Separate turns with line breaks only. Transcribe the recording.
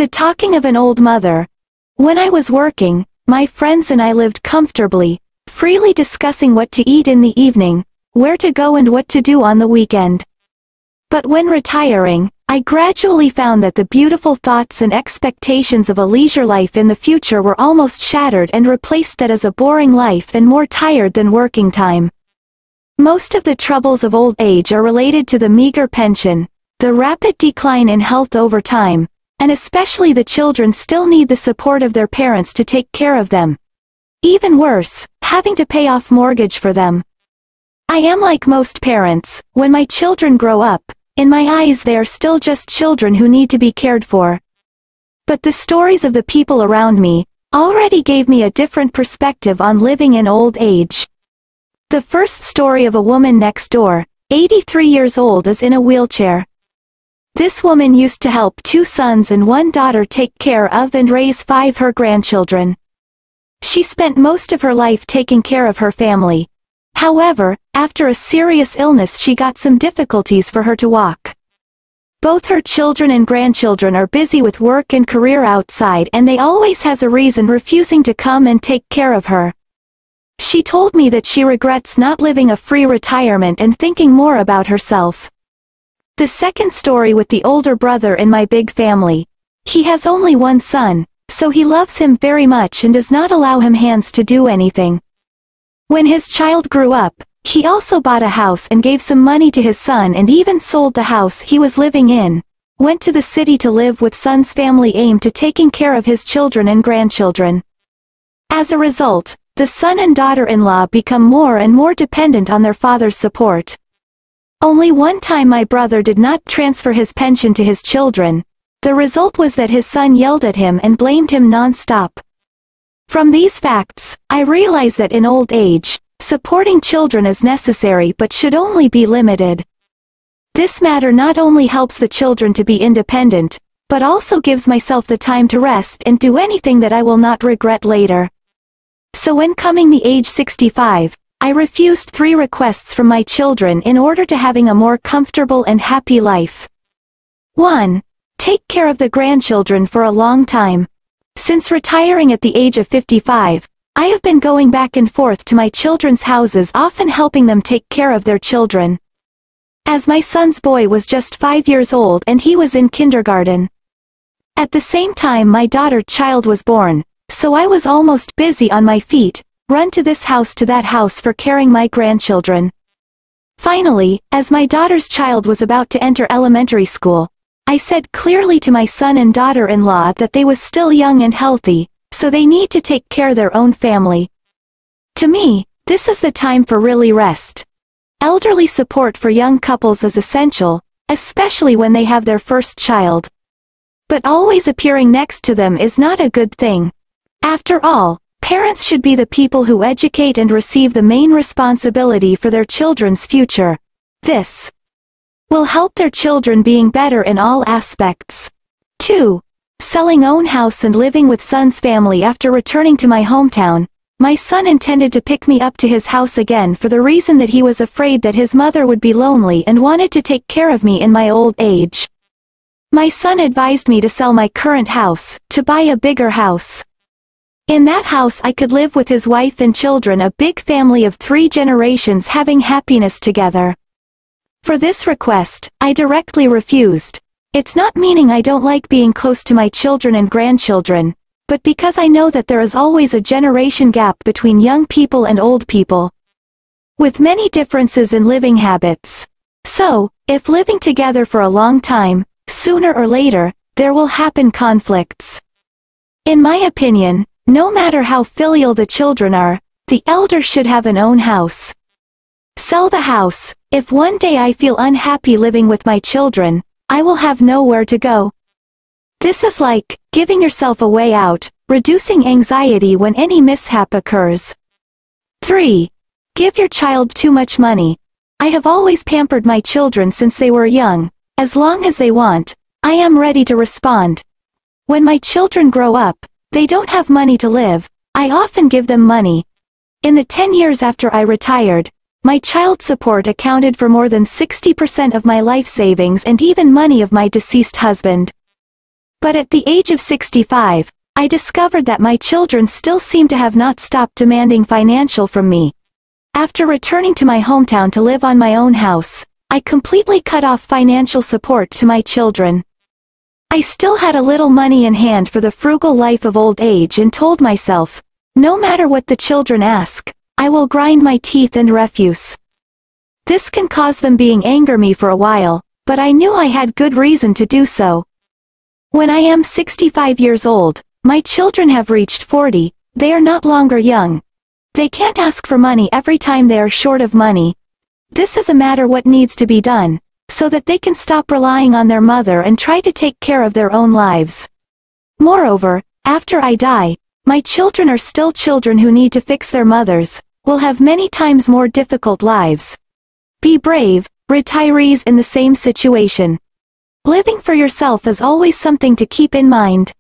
The talking of an old mother. When I was working, my friends and I lived comfortably, freely discussing what to eat in the evening, where to go and what to do on the weekend. But when retiring, I gradually found that the beautiful thoughts and expectations of a leisure life in the future were almost shattered and replaced that as a boring life and more tired than working time. Most of the troubles of old age are related to the meager pension, the rapid decline in health over time, and especially the children still need the support of their parents to take care of them. Even worse, having to pay off mortgage for them. I am like most parents. When my children grow up, in my eyes they are still just children who need to be cared for. But the stories of the people around me already gave me a different perspective on living in old age. The first story of a woman next door, 83 years old, is in a wheelchair. This woman used to help 2 sons and 1 daughter take care of and raise 5 her grandchildren. She spent most of her life taking care of her family. However, after a serious illness she got some difficulties for her to walk. Both her children and grandchildren are busy with work and career outside, and they always has a reason refusing to come and take care of her. She told me that she regrets not living a free retirement and thinking more about herself. The second story with the older brother in my big family. He has only 1 son, so he loves him very much and does not allow him hands to do anything. When his child grew up, he also bought a house and gave some money to his son and even sold the house he was living in, went to the city to live with son's family aimed to taking care of his children and grandchildren. As a result, the son and daughter-in-law become more and more dependent on their father's support. Only one time my brother did not transfer his pension to his children. The result was that his son yelled at him and blamed him non-stop. From these facts, I realize that in old age, supporting children is necessary but should only be limited. This matter not only helps the children to be independent, but also gives myself the time to rest and do anything that I will not regret later. So when coming the age 65, I refused 3 requests from my children in order to having a more comfortable and happy life. 1. Take care of the grandchildren for a long time. Since retiring at the age of 55, I have been going back and forth to my children's houses, often helping them take care of their children. As my son's boy was just 5 years old and he was in kindergarten. At the same time my daughter child was born, so I was almost busy on my feet, run to this house to that house for caring my grandchildren. Finally, as my daughter's child was about to enter elementary school, I said clearly to my son and daughter-in-law that they was still young and healthy, so they need to take care of their own family. To me, this is the time for really rest. Elderly support for young couples is essential, especially when they have their first child. But always appearing next to them is not a good thing. After all, parents should be the people who educate and receive the main responsibility for their children's future. This will help their children being better in all aspects. 2. Selling own house and living with son's family. After returning to my hometown, my son intended to pick me up to his house again for the reason that he was afraid that his mother would be lonely and wanted to take care of me in my old age. My son advised me to sell my current house, to buy a bigger house. In that house I could live with his wife and children, a big family of 3 generations having happiness together. For this request, I directly refused. It's not meaning I don't like being close to my children and grandchildren, but because I know that there is always a generation gap between young people and old people, with many differences in living habits. So, if living together for a long time, sooner or later, there will happen conflicts. In my opinion, no matter how filial the children are, the elder should have an own house. Sell the house. If one day I feel unhappy living with my children, I will have nowhere to go. This is like giving yourself a way out, reducing anxiety when any mishap occurs. 3. Give your child too much money. I have always pampered my children since they were young. As long as they want, I am ready to respond. When my children grow up, they don't have money to live, I often give them money. In the 10 years after I retired, my child support accounted for more than 60% of my life savings and even money of my deceased husband. But at the age of 65, I discovered that my children still seem to have not stopped demanding financial from me. After returning to my hometown to live on my own house, I completely cut off financial support to my children. I still had a little money in hand for the frugal life of old age and told myself, no matter what the children ask, I will grind my teeth and refuse. This can cause them being anger me for a while, but I knew I had good reason to do so. When I am 65 years old, my children have reached 40, they are not longer young. They can't ask for money every time they are short of money. This is a matter what needs to be done, so that they can stop relying on their mother and try to take care of their own lives. Moreover, after I die, my children are still children who need to fix their mothers, will have many times more difficult lives. Be brave, retirees in the same situation. Living for yourself is always something to keep in mind.